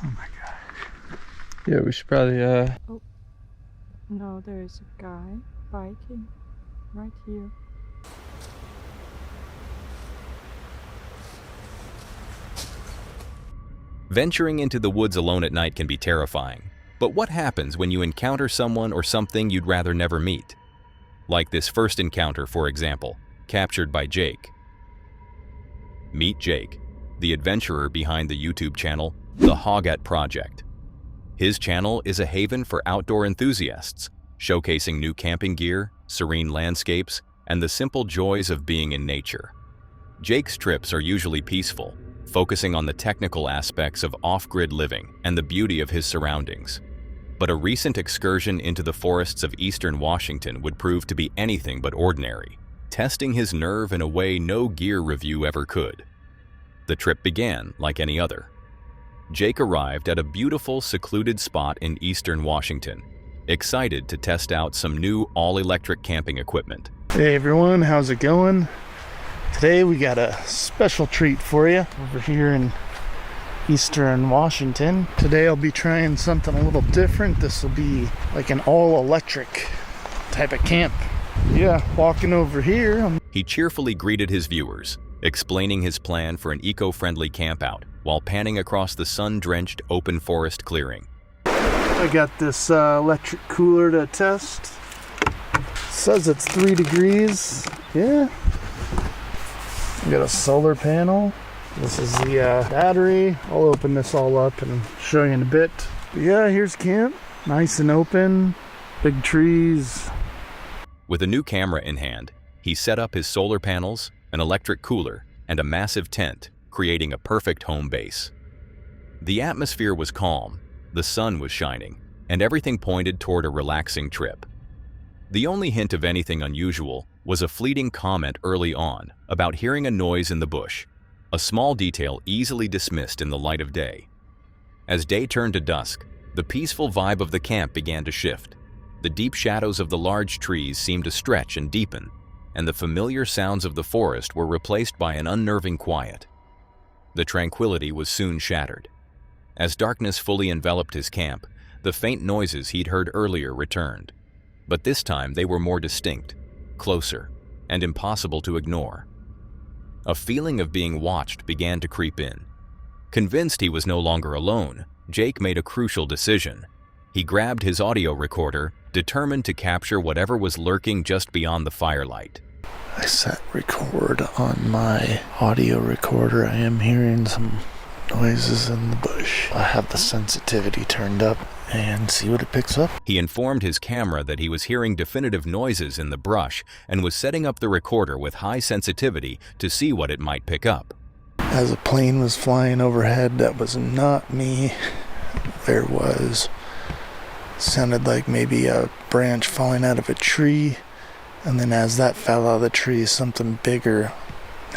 Oh my gosh. Yeah, we should probably, Oh, no, there is a guy biking right here. Venturing into the woods alone at night can be terrifying. But what happens when you encounter someone or something you'd rather never meet? Like this first encounter, for example, captured by Jake. Meet Jake, the adventurer behind the YouTube channel, The Hogget Project. His channel is a haven for outdoor enthusiasts, showcasing new camping gear, serene landscapes, and the simple joys of being in nature. Jake's trips are usually peaceful, focusing on the technical aspects of off-grid living and the beauty of his surroundings. But a recent excursion into the forests of eastern Washington would prove to be anything but ordinary, testing his nerve in a way no gear review ever could. The trip began like any other. Jake arrived at a beautiful, secluded spot in eastern Washington, excited to test out some new all-electric camping equipment. Hey everyone, how's it going? Today we got a special treat for you over here in eastern Washington. Today I'll be trying something a little different. This will be like an all-electric type of camp. Yeah, walking over here. He cheerfully greeted his viewers, explaining his plan for an eco-friendly campout while panning across the sun-drenched open forest clearing. I got this electric cooler to test. Says it's 3 degrees. Yeah. We got a solar panel. This is the battery. I'll open this all up and show you in a bit. But yeah, here's camp. Nice and open. Big trees. With a new camera in hand, he set up his solar panels, an electric cooler, and a massive tent, creating a perfect home base. The atmosphere was calm, the sun was shining, and everything pointed toward a relaxing trip. The only hint of anything unusual was a fleeting comment early on about hearing a noise in the bush, a small detail easily dismissed in the light of day. As day turned to dusk, the peaceful vibe of the camp began to shift. The deep shadows of the large trees seemed to stretch and deepen, and the familiar sounds of the forest were replaced by an unnerving quiet. The tranquility was soon shattered. As darkness fully enveloped his camp, the faint noises he'd heard earlier returned. But this time they were more distinct, closer, and impossible to ignore. A feeling of being watched began to creep in. Convinced he was no longer alone, Jake made a crucial decision. He grabbed his audio recorder, determined to capture whatever was lurking just beyond the firelight. I set record on my audio recorder. I am hearing some noises in the bush. I have the sensitivity turned up and see what it picks up. He informed his camera that he was hearing definitive noises in the brush and was setting up the recorder with high sensitivity to see what it might pick up. As a plane was flying overhead, that was not me. There was, sounded like maybe a branch falling out of a tree, and then as that fell out of the tree, something bigger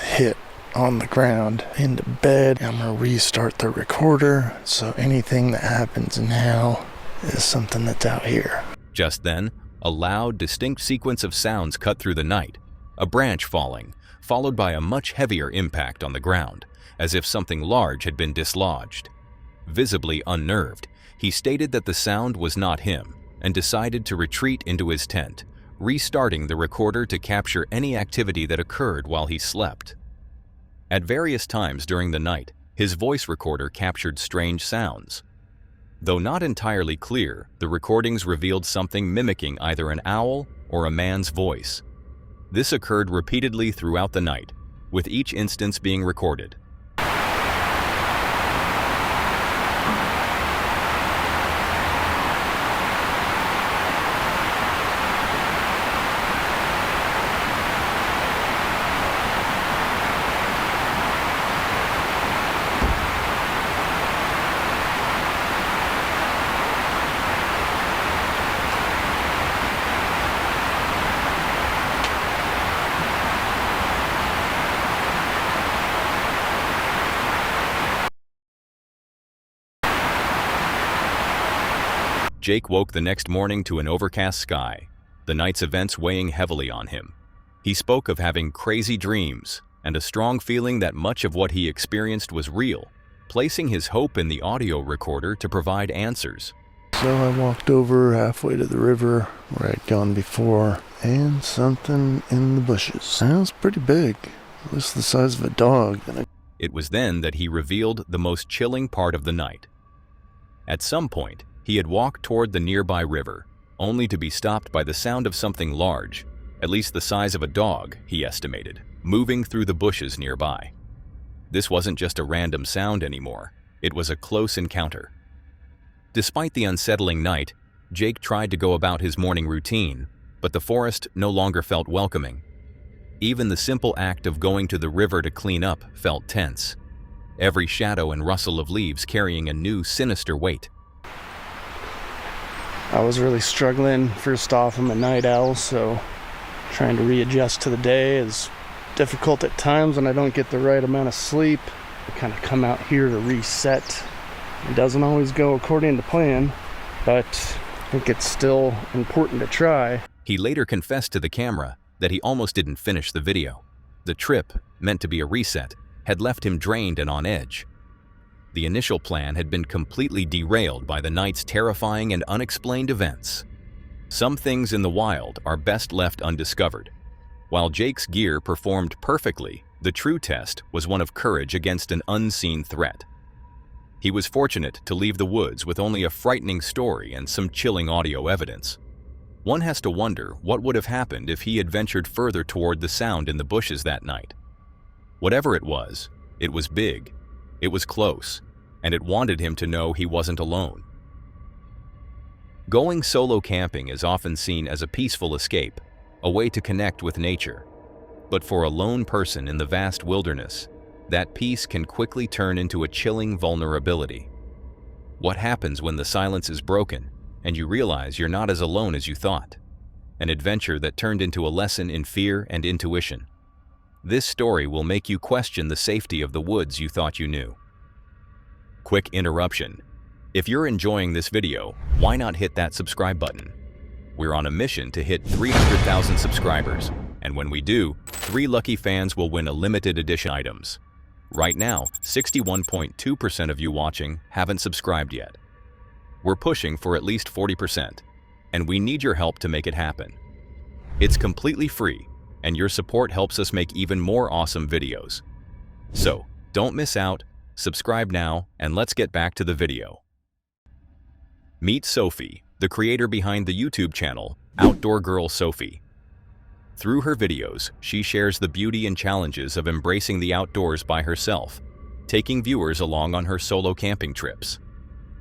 hit on the ground into bed. I'm gonna restart the recorder, so anything that happens now is something that's out here. Just then, a loud, distinct sequence of sounds cut through the night. A branch falling, followed by a much heavier impact on the ground, as if something large had been dislodged. Visibly unnerved, he stated that the sound was not him and decided to retreat into his tent, restarting the recorder to capture any activity that occurred while he slept. At various times during the night, his voice recorder captured strange sounds. Though not entirely clear, the recordings revealed something mimicking either an owl or a man's voice. This occurred repeatedly throughout the night, with each instance being recorded. Jake woke the next morning to an overcast sky, the night's events weighing heavily on him. He spoke of having crazy dreams and a strong feeling that much of what he experienced was real, placing his hope in the audio recorder to provide answers. So I walked over halfway to the river where I'd gone before, and something in the bushes. Sounds pretty big, at least the size of a dog. It was then that he revealed the most chilling part of the night. At some point, he had walked toward the nearby river, only to be stopped by the sound of something large, at least the size of a dog, he estimated, moving through the bushes nearby. This wasn't just a random sound anymore, it was a close encounter. Despite the unsettling night, Jake tried to go about his morning routine, but the forest no longer felt welcoming. Even the simple act of going to the river to clean up felt tense, every shadow and rustle of leaves carrying a new sinister weight. I was really struggling. First off, I'm a night owl, so trying to readjust to the day is difficult at times when I don't get the right amount of sleep. I kind of come out here to reset. It doesn't always go according to plan, but I think it's still important to try. He later confessed to the camera that he almost didn't finish the video. The trip, meant to be a reset, had left him drained and on edge. The initial plan had been completely derailed by the night's terrifying and unexplained events. Some things in the wild are best left undiscovered. While Jake's gear performed perfectly, the true test was one of courage against an unseen threat. He was fortunate to leave the woods with only a frightening story and some chilling audio evidence. One has to wonder what would have happened if he had ventured further toward the sound in the bushes that night. Whatever it was big, it was close, and it wanted him to know he wasn't alone. Going solo camping is often seen as a peaceful escape, a way to connect with nature. But for a lone person in the vast wilderness, that peace can quickly turn into a chilling vulnerability. What happens when the silence is broken and you realize you're not as alone as you thought? An adventure that turned into a lesson in fear and intuition. This story will make you question the safety of the woods you thought you knew. Quick interruption. If you're enjoying this video, why not hit that subscribe button? We're on a mission to hit 300,000 subscribers, and when we do, 3 lucky fans will win a limited edition items. Right now, 61.2% of you watching haven't subscribed yet. We're pushing for at least 40%, and we need your help to make it happen. It's completely free, and your support helps us make even more awesome videos. So, don't miss out, subscribe now, and let's get back to the video. Meet Sophie, the creator behind the YouTube channel, Outdoor Girl Sophie. Through her videos, she shares the beauty and challenges of embracing the outdoors by herself, taking viewers along on her solo camping trips.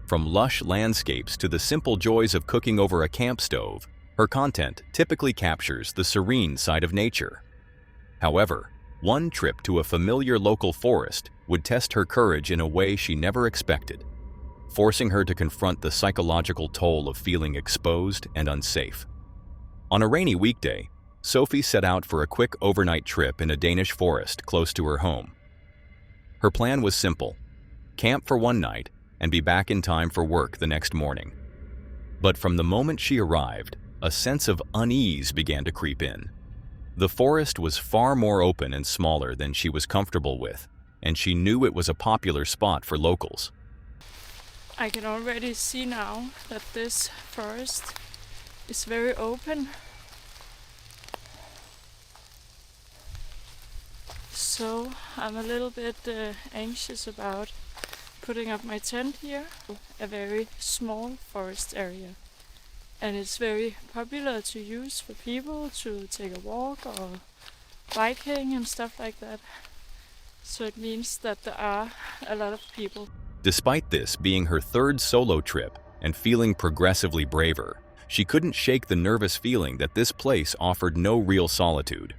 From lush landscapes to the simple joys of cooking over a camp stove, her content typically captures the serene side of nature. However, one trip to a familiar local forest would test her courage in a way she never expected, forcing her to confront the psychological toll of feeling exposed and unsafe. On a rainy weekday, Sophie set out for a quick overnight trip in a Danish forest close to her home. Her plan was simple: camp for one night and be back in time for work the next morning. But from the moment she arrived, a sense of unease began to creep in. The forest was far more open and smaller than she was comfortable with, and she knew it was a popular spot for locals. I can already see now that this forest is very open. So I'm a little bit anxious about putting up my tent here. A very small forest area, and it's very popular to use for people to take a walk or biking and stuff like that. So it means that there are a lot of people. Despite this being her third solo trip and feeling progressively braver, she couldn't shake the nervous feeling that this place offered no real solitude.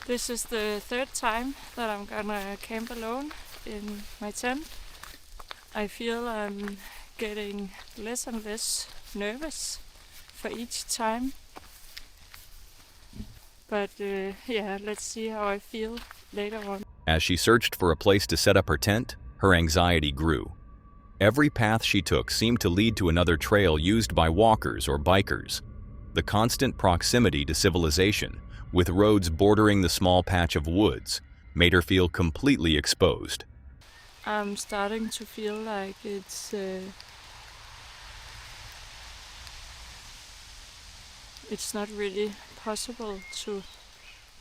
This is the third time that I'm gonna camp alone in my tent. I feel I'm getting less and less nervous for each time. But yeah, let's see how I feel later on. As she searched for a place to set up her tent, her anxiety grew. Every path she took seemed to lead to another trail used by walkers or bikers. The constant proximity to civilization, with roads bordering the small patch of woods, made her feel completely exposed. I'm starting to feel like it's not really possible to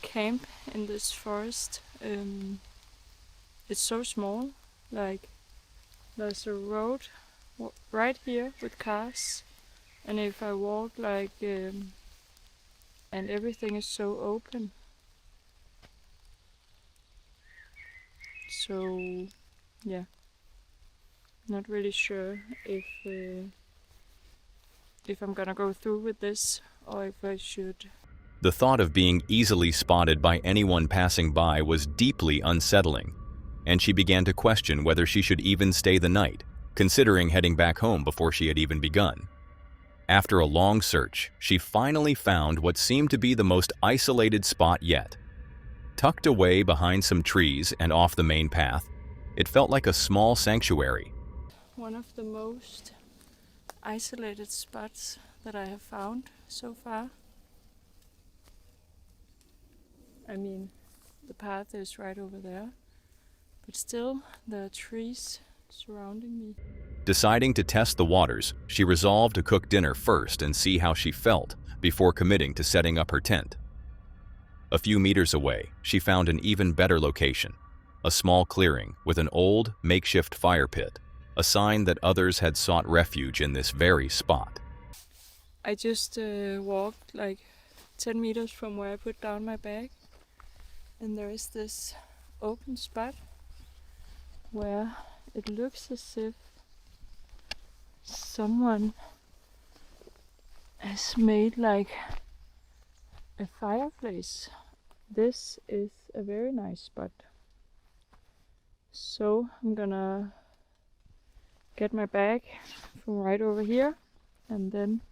camp in this forest. It's so small, like there's a road right here with cars, and if I walk like and everything is so open, so yeah, not really sure if I'm gonna go through with this or if I should. The thought of being easily spotted by anyone passing by was deeply unsettling, and she began to question whether she should even stay the night, considering heading back home before she had even begun. After a long search, she finally found what seemed to be the most isolated spot yet. Tucked away behind some trees and off the main path, it felt like a small sanctuary. One of the most isolated spots that I have found so far. I mean, the path is right over there, but still there are trees surrounding me. Deciding to test the waters, she resolved to cook dinner first and see how she felt before committing to setting up her tent. A few meters away, she found an even better location, a small clearing with an old, makeshift fire pit, a sign that others had sought refuge in this very spot. I just walked like 10 meters from where I put down my bag, and there is this open spot where it looks as if someone has made like a fireplace. This is a very nice spot. So I'm gonna get my bag from right over here, and then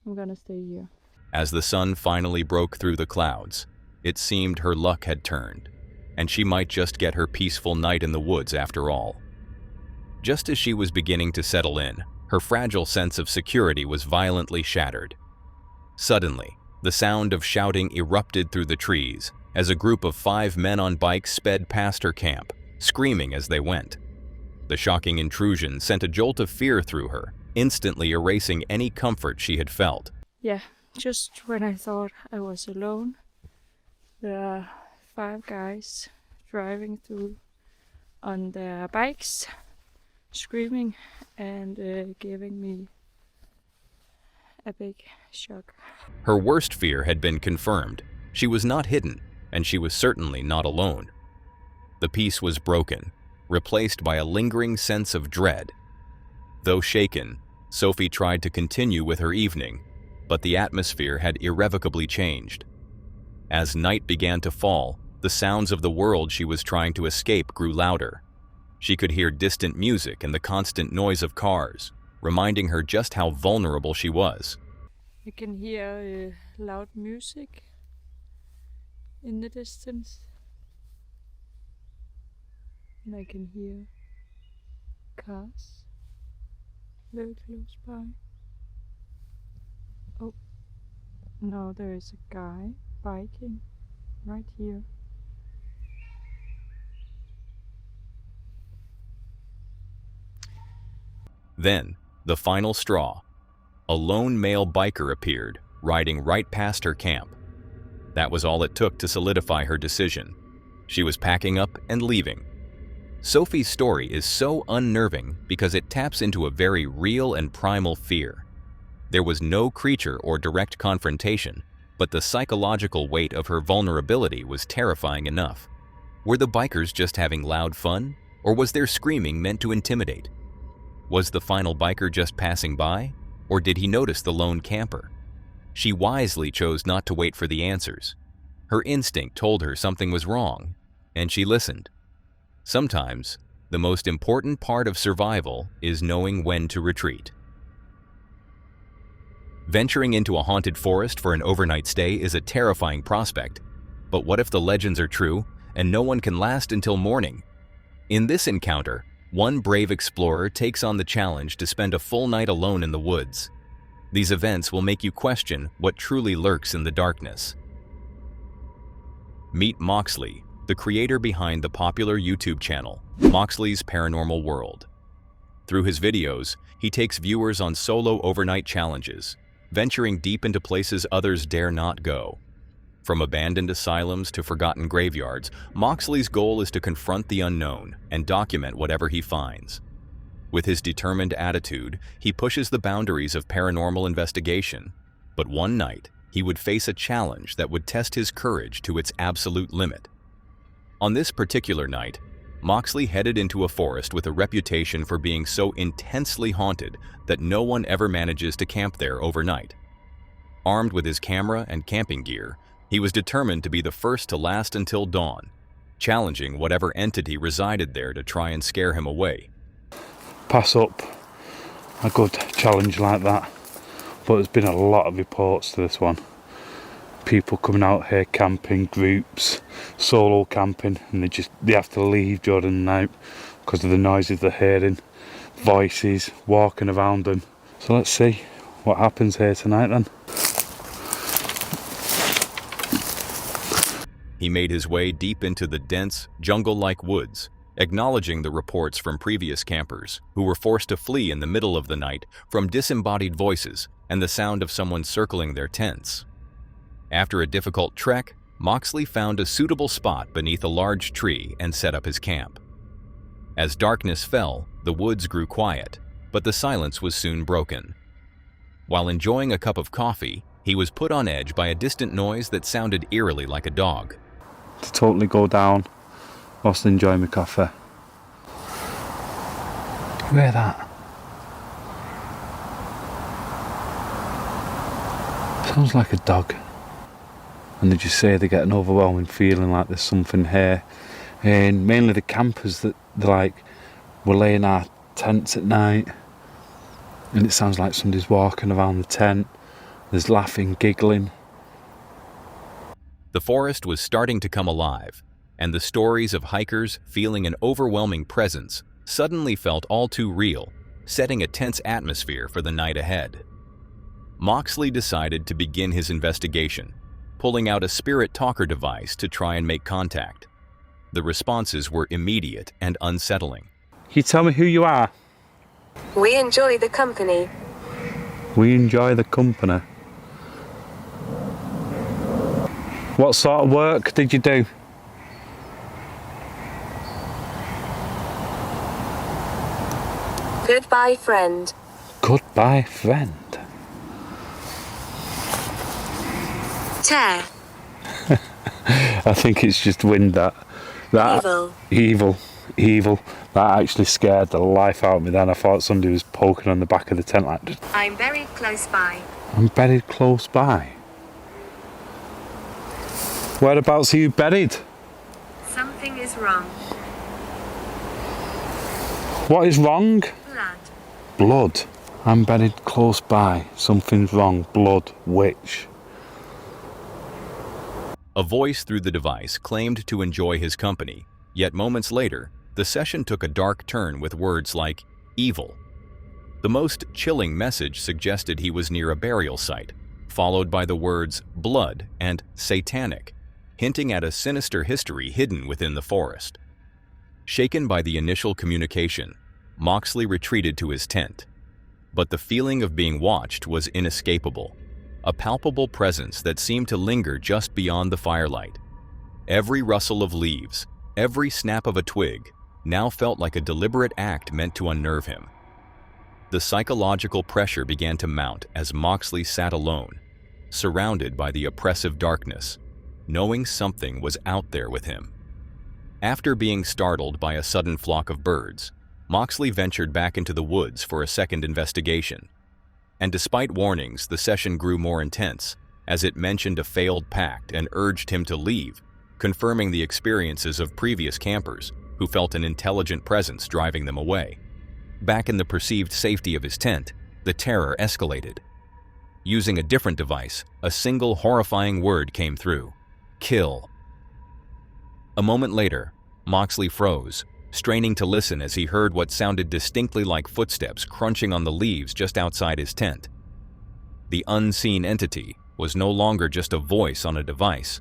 I'm gonna stay here. As the sun finally broke through the clouds, it seemed her luck had turned, and she might just get her peaceful night in the woods after all. Just as she was beginning to settle in, her fragile sense of security was violently shattered. Suddenly, the sound of shouting erupted through the trees as a group of 5 men on bikes sped past her camp, screaming as they went. The shocking intrusion sent a jolt of fear through her, instantly erasing any comfort she had felt. Yeah, just when I thought I was alone, there are 5 guys driving through on their bikes, screaming and giving me a big shock. Her worst fear had been confirmed. She was not hidden, and she was certainly not alone. The peace was broken, replaced by a lingering sense of dread. Though shaken, Sophie tried to continue with her evening, but the atmosphere had irrevocably changed. As night began to fall, the sounds of the world she was trying to escape grew louder. She could hear distant music and the constant noise of cars, reminding her just how vulnerable she was. I can hear loud music in the distance, and I can hear cars very close by. Oh, no, there is a guy biking right here. Then, the final straw. A lone male biker appeared, riding right past her camp. That was all it took to solidify her decision. She was packing up and leaving. Sophie's story is so unnerving because it taps into a very real and primal fear. There was no creature or direct confrontation, but the psychological weight of her vulnerability was terrifying enough. Were the bikers just having loud fun, or was their screaming meant to intimidate? Was the final biker just passing by, or did he notice the lone camper? She wisely chose not to wait for the answers. Her instinct told her something was wrong, and she listened. Sometimes, the most important part of survival is knowing when to retreat. Venturing into a haunted forest for an overnight stay is a terrifying prospect, but what if the legends are true and no one can last until morning? In this encounter, one brave explorer takes on the challenge to spend a full night alone in the woods. These events will make you question what truly lurks in the darkness. Meet Moxley, the creator behind the popular YouTube channel, Moxley's Paranormal World. Through his videos, he takes viewers on solo overnight challenges, venturing deep into places others dare not go. From abandoned asylums to forgotten graveyards, Moxley's goal is to confront the unknown and document whatever he finds. With his determined attitude, he pushes the boundaries of paranormal investigation. But one night, he would face a challenge that would test his courage to its absolute limit. On this particular night, Moxley headed into a forest with a reputation for being so intensely haunted that no one ever manages to camp there overnight. Armed with his camera and camping gear, he was determined to be the first to last until dawn, challenging whatever entity resided there to try and scare him away. Pass up a good challenge like that, but there's been a lot of reports to this one. People coming out here camping, groups, solo camping, and they have to leave during the night because of the noises they're hearing, voices walking around them. So let's see what happens here tonight then. He made his way deep into the dense, jungle-like woods, acknowledging the reports from previous campers who were forced to flee in the middle of the night from disembodied voices and the sound of someone circling their tents. After a difficult trek, Moxley found a suitable spot beneath a large tree and set up his camp. As darkness fell, the woods grew quiet, but the silence was soon broken. While enjoying a cup of coffee, he was put on edge by a distant noise that sounded eerily like a dog. To totally go down whilst enjoying my coffee. Hear that? Sounds like a dog. And they just say they get an overwhelming feeling like there's something here. And mainly the campers that they're like, we're laying our tents at night and it sounds like somebody's walking around the tent. There's laughing, giggling. The forest was starting to come alive, and the stories of hikers feeling an overwhelming presence suddenly felt all too real, setting a tense atmosphere for the night ahead. Moxley decided to begin his investigation, pulling out a spirit talker device to try and make contact. The responses were immediate and unsettling. Can you tell me who you are? We enjoy the company. We enjoy the company. What sort of work did you do? Goodbye, friend. Goodbye, friend. Tear. I think it's just wind that evil. That actually scared the life out of me then. I thought somebody was poking on the back of the tent like just, I'm buried close by. I'm buried close by. Whereabouts are you buried? Something is wrong. What is wrong? Blood. Blood. I'm buried close by. Something's wrong. Blood. Which? A voice through the device claimed to enjoy his company, yet moments later, the session took a dark turn with words like evil. The most chilling message suggested he was near a burial site, followed by the words blood and satanic, hinting at a sinister history hidden within the forest. Shaken by the initial communication, Moxley retreated to his tent. But the feeling of being watched was inescapable, a palpable presence that seemed to linger just beyond the firelight. Every rustle of leaves, every snap of a twig, now felt like a deliberate act meant to unnerve him. The psychological pressure began to mount as Moxley sat alone, surrounded by the oppressive darkness, knowing something was out there with him. After being startled by a sudden flock of birds, Moxley ventured back into the woods for a second investigation. And despite warnings, the session grew more intense, as it mentioned a failed pact and urged him to leave, confirming the experiences of previous campers who felt an intelligent presence driving them away. Back in the perceived safety of his tent, the terror escalated. Using a different device, a single horrifying word came through: kill. A moment later, Moxley froze, straining to listen as he heard what sounded distinctly like footsteps crunching on the leaves just outside his tent. The unseen entity was no longer just a voice on a device.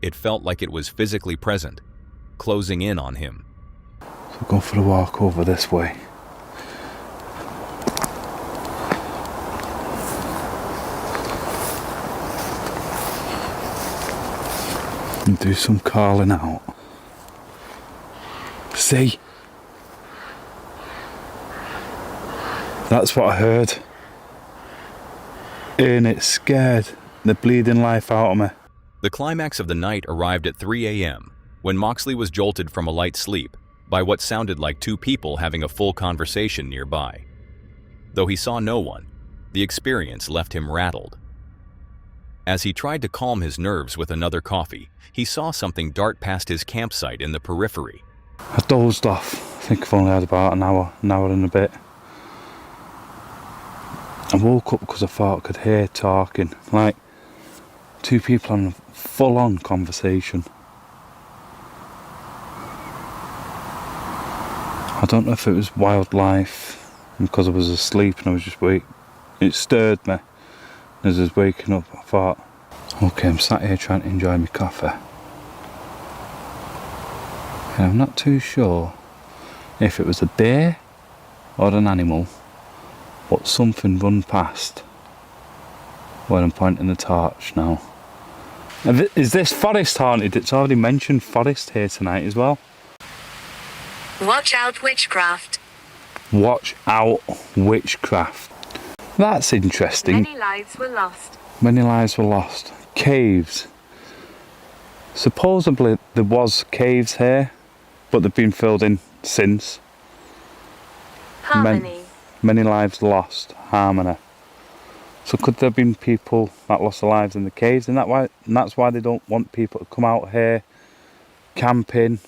It felt like it was physically present, closing in on him. So go for a walk over this way. And do some calling out. See? That's what I heard. And it scared the bleeding life out of me. The climax of the night arrived at 3 a.m. when Moxley was jolted from a light sleep by what sounded like two people having a full conversation nearby. Though he saw no one, the experience left him rattled. As he tried to calm his nerves with another coffee, he saw something dart past his campsite in the periphery. I dozed off. I think I've only had about an hour and a bit. I woke up because I thought I could hear talking, like two people having a full-on conversation. I don't know if it was wildlife, because I was asleep and I was just wake. It stirred me. As I was waking up, I thought, okay, I'm sat here trying to enjoy my coffee. And I'm not too sure if it was a bear or an animal, but something run past when I'm pointing the torch now. Is this forest haunted? It's already mentioned forest here tonight as well. Watch out, witchcraft. Watch out, witchcraft. That's interesting. Many lives were lost. Many lives were lost. Caves. Supposedly there was caves here, but they've been filled in since. Harmony. Many lives lost. Harmony. So could there have been people that lost their lives in the caves, and that's why they don't want people to come out here camping?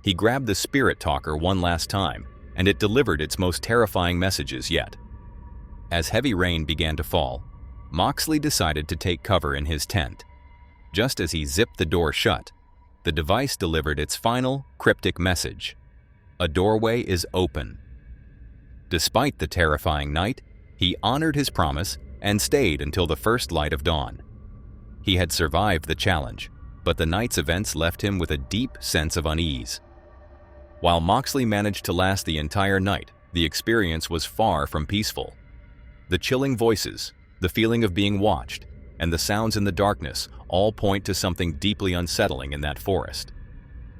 He grabbed the spirit talker one last time, and it delivered its most terrifying messages yet. As heavy rain began to fall, Moxley decided to take cover in his tent. Just as he zipped the door shut, the device delivered its final cryptic message. A doorway is open. Despite the terrifying night, he honored his promise and stayed until the first light of dawn. He had survived the challenge, but the night's events left him with a deep sense of unease. While Moxley managed to last the entire night, the experience was far from peaceful. The chilling voices, the feeling of being watched, and the sounds in the darkness all point to something deeply unsettling in that forest.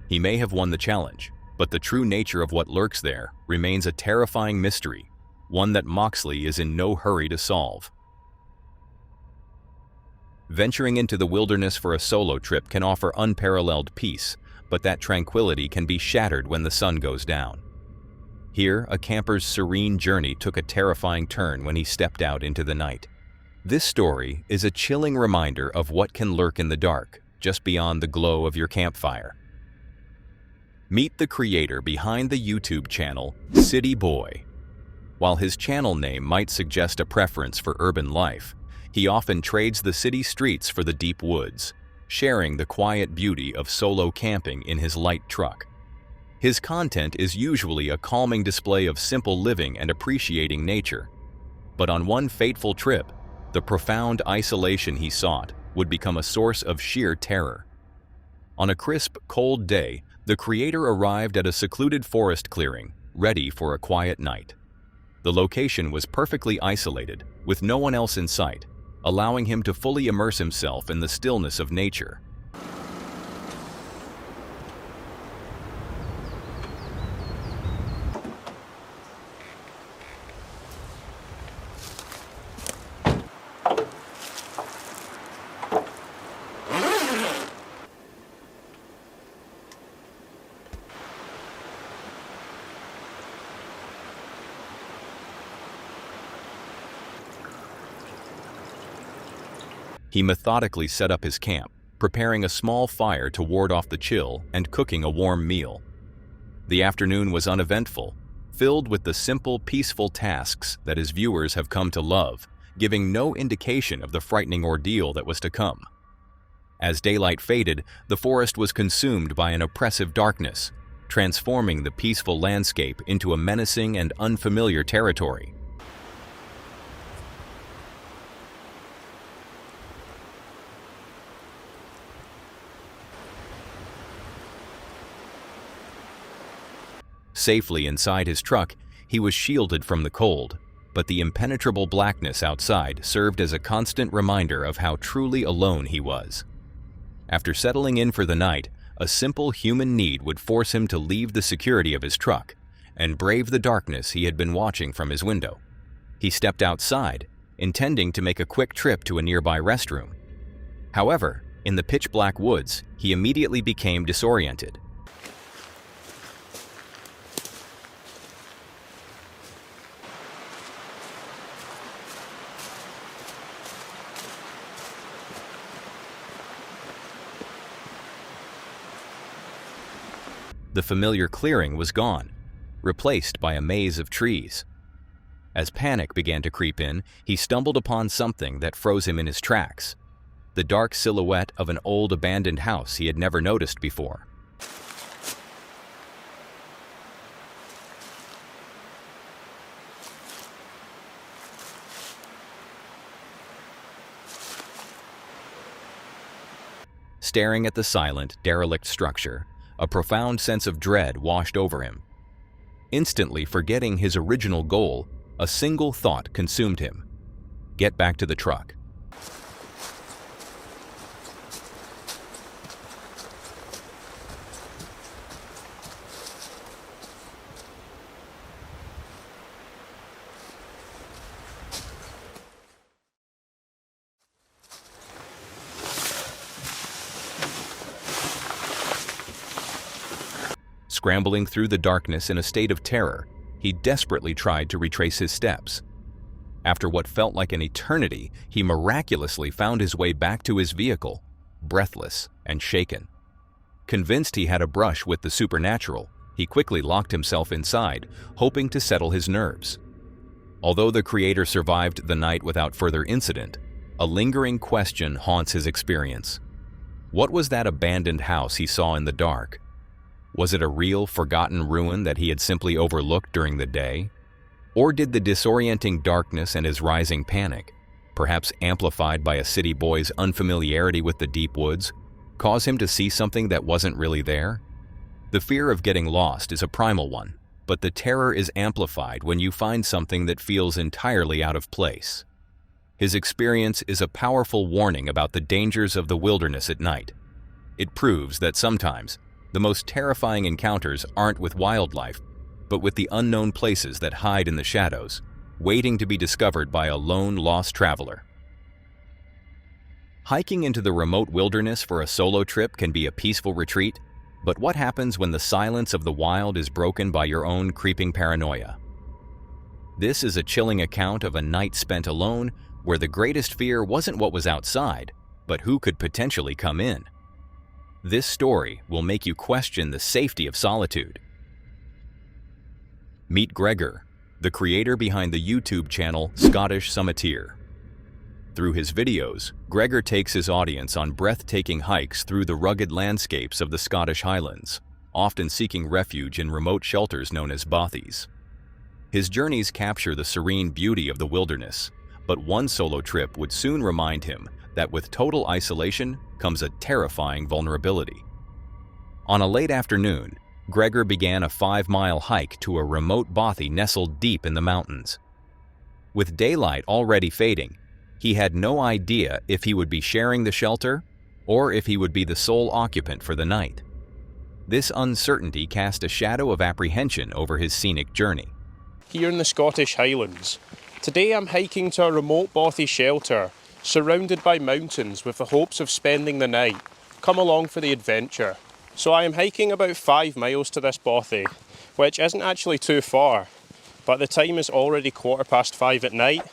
He may have won the challenge, but the true nature of what lurks there remains a terrifying mystery, one that Moxley is in no hurry to solve. Venturing into the wilderness for a solo trip can offer unparalleled peace, but that tranquility can be shattered when the sun goes down. Here, a camper's serene journey took a terrifying turn when he stepped out into the night. This story is a chilling reminder of what can lurk in the dark, just beyond the glow of your campfire. Meet the creator behind the YouTube channel, City Boy. While his channel name might suggest a preference for urban life, he often trades the city streets for the deep woods, sharing the quiet beauty of solo camping in his light truck. His content is usually a calming display of simple living and appreciating nature. But on one fateful trip, the profound isolation he sought would become a source of sheer terror. On a crisp, cold day, the creator arrived at a secluded forest clearing, ready for a quiet night. The location was perfectly isolated, with no one else in sight, allowing him to fully immerse himself in the stillness of nature. He methodically set up his camp, preparing a small fire to ward off the chill and cooking a warm meal. The afternoon was uneventful, filled with the simple, peaceful tasks that his viewers have come to love, giving no indication of the frightening ordeal that was to come. As daylight faded, the forest was consumed by an oppressive darkness, transforming the peaceful landscape into a menacing and unfamiliar territory. Safely inside his truck, he was shielded from the cold, but the impenetrable blackness outside served as a constant reminder of how truly alone he was. After settling in for the night, a simple human need would force him to leave the security of his truck and brave the darkness he had been watching from his window. He stepped outside, intending to make a quick trip to a nearby restroom. However, in the pitch-black woods, he immediately became disoriented. The familiar clearing was gone, replaced by a maze of trees. As panic began to creep in, he stumbled upon something that froze him in his tracks, the dark silhouette of an old abandoned house he had never noticed before. Staring at the silent, derelict structure, a profound sense of dread washed over him. Instantly forgetting his original goal, a single thought consumed him: get back to the truck. Scrambling through the darkness in a state of terror, he desperately tried to retrace his steps. After what felt like an eternity, he miraculously found his way back to his vehicle, breathless and shaken. Convinced he had a brush with the supernatural, he quickly locked himself inside, hoping to settle his nerves. Although the creator survived the night without further incident, a lingering question haunts his experience. What was that abandoned house he saw in the dark? Was it a real, forgotten ruin that he had simply overlooked during the day? Or did the disorienting darkness and his rising panic, perhaps amplified by a city boy's unfamiliarity with the deep woods, cause him to see something that wasn't really there? The fear of getting lost is a primal one, but the terror is amplified when you find something that feels entirely out of place. His experience is a powerful warning about the dangers of the wilderness at night. It proves that sometimes the most terrifying encounters aren't with wildlife, but with the unknown places that hide in the shadows, waiting to be discovered by a lone lost traveler. Hiking into the remote wilderness for a solo trip can be a peaceful retreat, but what happens when the silence of the wild is broken by your own creeping paranoia? This is a chilling account of a night spent alone where the greatest fear wasn't what was outside, but who could potentially come in. This story will make you question the safety of solitude. Meet Gregor, the creator behind the YouTube channel Scottish Summiteer. Through his videos, Gregor takes his audience on breathtaking hikes through the rugged landscapes of the Scottish Highlands, often seeking refuge in remote shelters known as Bothys. His journeys capture the serene beauty of the wilderness, but one solo trip would soon remind him that with total isolation comes a terrifying vulnerability. On a late afternoon, Gregor began a 5-mile hike to a remote Bothy nestled deep in the mountains. With daylight already fading, he had no idea if he would be sharing the shelter or if he would be the sole occupant for the night. This uncertainty cast a shadow of apprehension over his scenic journey. Here in the Scottish Highlands, today I'm hiking to a remote Bothy shelter surrounded by mountains with the hopes of spending the night. Come along for the adventure. So I am hiking about 5 miles to this Bothy, which isn't actually too far, but the time is already 5:15 at night,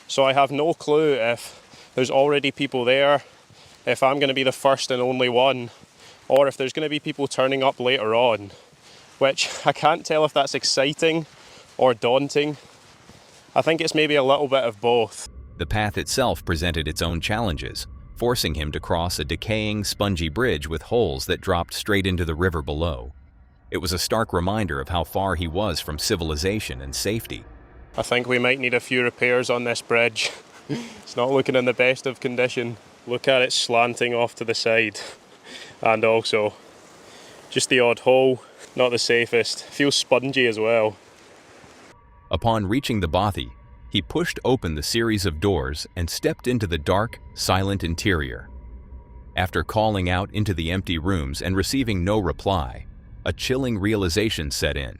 so I have no clue if there's already people there, if I'm going to be the first and only one, or if there's going to be people turning up later on, which I can't tell if that's exciting or daunting. I think it's maybe a little bit of both. The path itself presented its own challenges, forcing him to cross a decaying, spongy bridge with holes that dropped straight into the river below. It was a stark reminder of how far he was from civilization and safety. I think we might need a few repairs on this bridge. It's not looking in the best of condition. Look at it slanting off to the side. And also, Just the odd hole, not the safest. Feels spongy as well. Upon reaching the Bothy, he pushed open the series of doors and stepped into the dark, silent interior. After calling out into the empty rooms and receiving no reply, a chilling realization set in.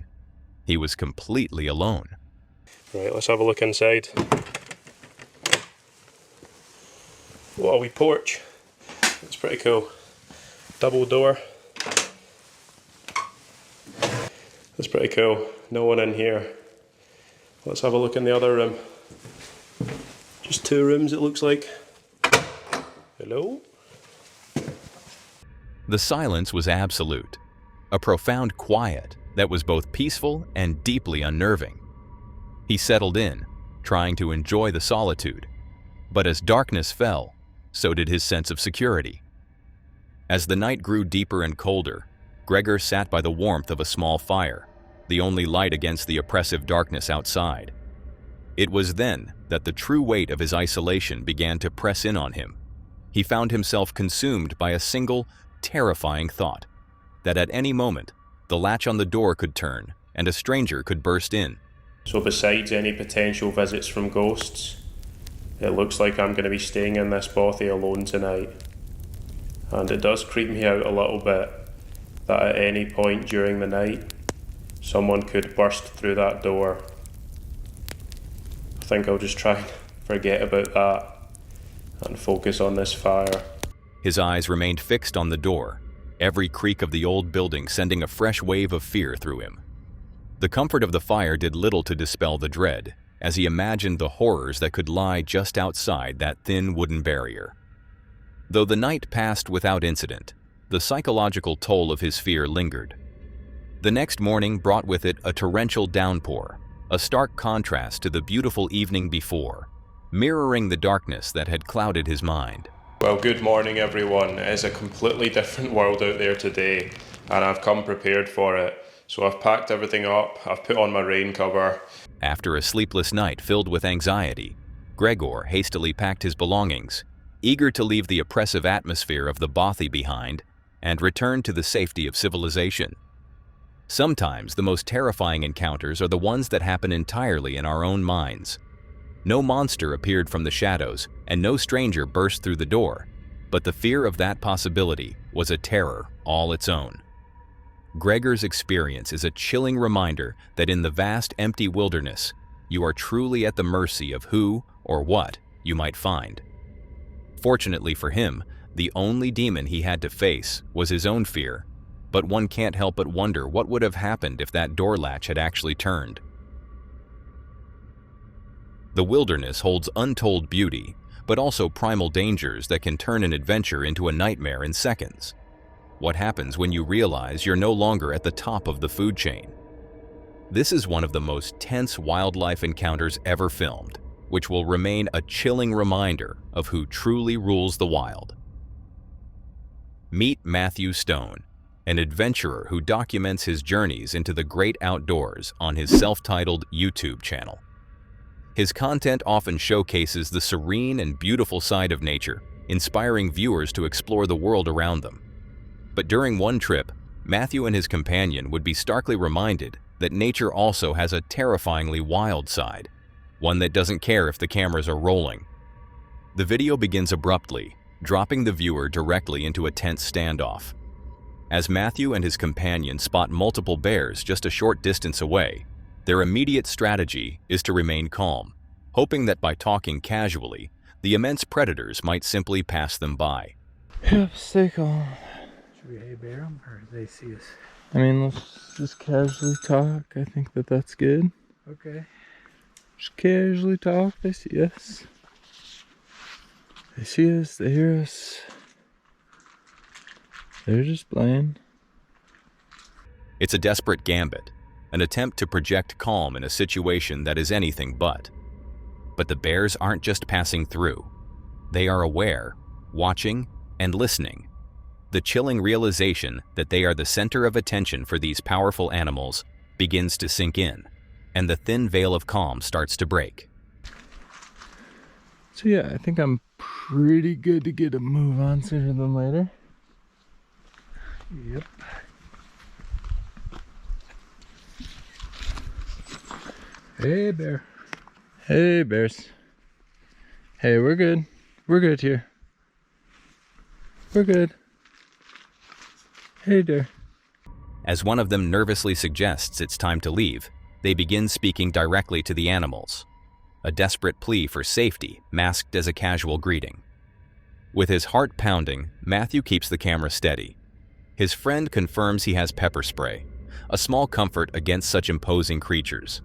He was completely alone. Right, let's have a look inside. What a wee porch. It's pretty cool. Double door. That's pretty cool. No one in here. Let's have a look in the other room. Just 2 rooms, it looks like. Hello? The silence was absolute, a profound quiet that was both peaceful and deeply unnerving. He settled in, trying to enjoy the solitude, but as darkness fell, so did his sense of security. As the night grew deeper and colder, Gregor sat by the warmth of a small fire, the only light against the oppressive darkness outside. It was then that the true weight of his isolation began to press in on him. He found himself consumed by a single, terrifying thought, that at any moment, the latch on the door could turn and a stranger could burst in. So besides any potential visits from ghosts, it looks like I'm going to be staying in this Bothy alone tonight. And it does creep me out a little bit that at any point during the night, someone could burst through that door. I think I'll just try and forget about that and focus on this fire. His eyes remained fixed on the door, every creak of the old building sending a fresh wave of fear through him. The comfort of the fire did little to dispel the dread, as he imagined the horrors that could lie just outside that thin wooden barrier. Though the night passed without incident, the psychological toll of his fear lingered. The next morning brought with it a torrential downpour, a stark contrast to the beautiful evening before, mirroring the darkness that had clouded his mind. Well, good morning everyone. It is a completely different world out there today, and I've come prepared for it. So I've packed everything up, I've put on my rain cover. After a sleepless night filled with anxiety, Gregor hastily packed his belongings, eager to leave the oppressive atmosphere of the Bothy behind and return to the safety of civilization. Sometimes the most terrifying encounters are the ones that happen entirely in our own minds. No monster appeared from the shadows, and no stranger burst through the door, but the fear of that possibility was a terror all its own. Gregor's experience is a chilling reminder that in the vast empty wilderness, you are truly at the mercy of who or what you might find. Fortunately for him, the only demon he had to face was his own fear, but one can't help but wonder what would have happened if that door latch had actually turned. The wilderness holds untold beauty, but also primal dangers that can turn an adventure into a nightmare in seconds. What happens when you realize you're no longer at the top of the food chain? This is one of the most tense wildlife encounters ever filmed, which will remain a chilling reminder of who truly rules the wild. Meet Matthew Stone, an adventurer who documents his journeys into the great outdoors on his self-titled YouTube channel. His content often showcases the serene and beautiful side of nature, inspiring viewers to explore the world around them. But during one trip, Matthew and his companion would be starkly reminded that nature also has a terrifyingly wild side, one that doesn't care if the cameras are rolling. The video begins abruptly, dropping the viewer directly into a tense standoff. As Matthew and his companion spot multiple bears just a short distance away, their immediate strategy is to remain calm, hoping that by talking casually, the immense predators might simply pass them by. Yep, stay calm. Should we hey bear them or do they see us? I mean, let's just casually talk. I think that's good. Okay. Just casually talk. They see us. They see us, they hear us. They're just playing. It's a desperate gambit, an attempt to project calm in a situation that is anything but. But the bears aren't just passing through. They are aware, watching, and listening. The chilling realization that they are the center of attention for these powerful animals begins to sink in, and the thin veil of calm starts to break. So yeah, I think I'm pretty good to get a move on sooner than later. Yep. Hey, bear. Hey, bears. Hey, we're good. We're good here. We're good. Hey there. As one of them nervously suggests it's time to leave, they begin speaking directly to the animals, a desperate plea for safety masked as a casual greeting. With his heart pounding, Matthew keeps the camera steady. His friend confirms he has pepper spray, a small comfort against such imposing creatures.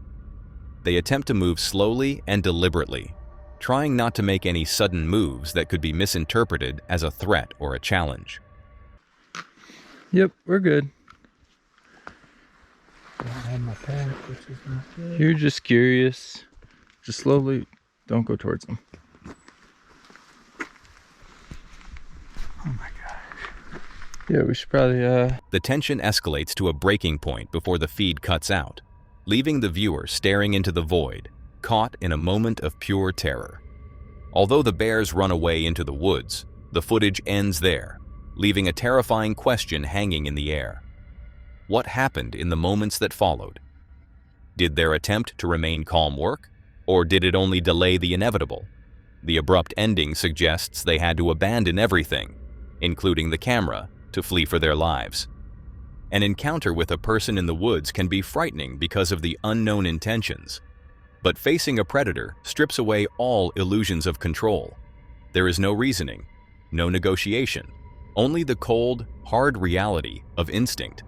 They attempt to move slowly and deliberately, trying not to make any sudden moves that could be misinterpreted as a threat or a challenge. Yep, we're good. Don't have my pack, which is not good. You're just curious. Just slowly, don't go towards them. Oh my gosh. Yeah, we should probably, The tension escalates to a breaking point before the feed cuts out, leaving the viewer staring into the void, caught in a moment of pure terror. Although the bears run away into the woods, the footage ends there, leaving a terrifying question hanging in the air. What happened in the moments that followed? Did their attempt to remain calm work, or did it only delay the inevitable? The abrupt ending suggests they had to abandon everything, including the camera, to flee for their lives. An encounter with a person in the woods can be frightening because of the unknown intentions. But facing a predator strips away all illusions of control. There is no reasoning, no negotiation, only the cold, hard reality of instinct.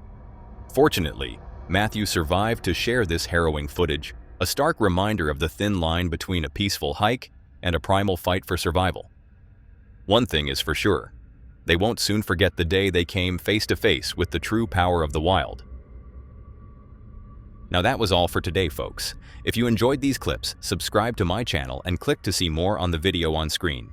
Fortunately, Matthew survived to share this harrowing footage, a stark reminder of the thin line between a peaceful hike and a primal fight for survival. One thing is for sure, they won't soon forget the day they came face to face with the true power of the wild. Now that was all for today, folks. If you enjoyed these clips, subscribe to my channel and click to see more on the video on screen.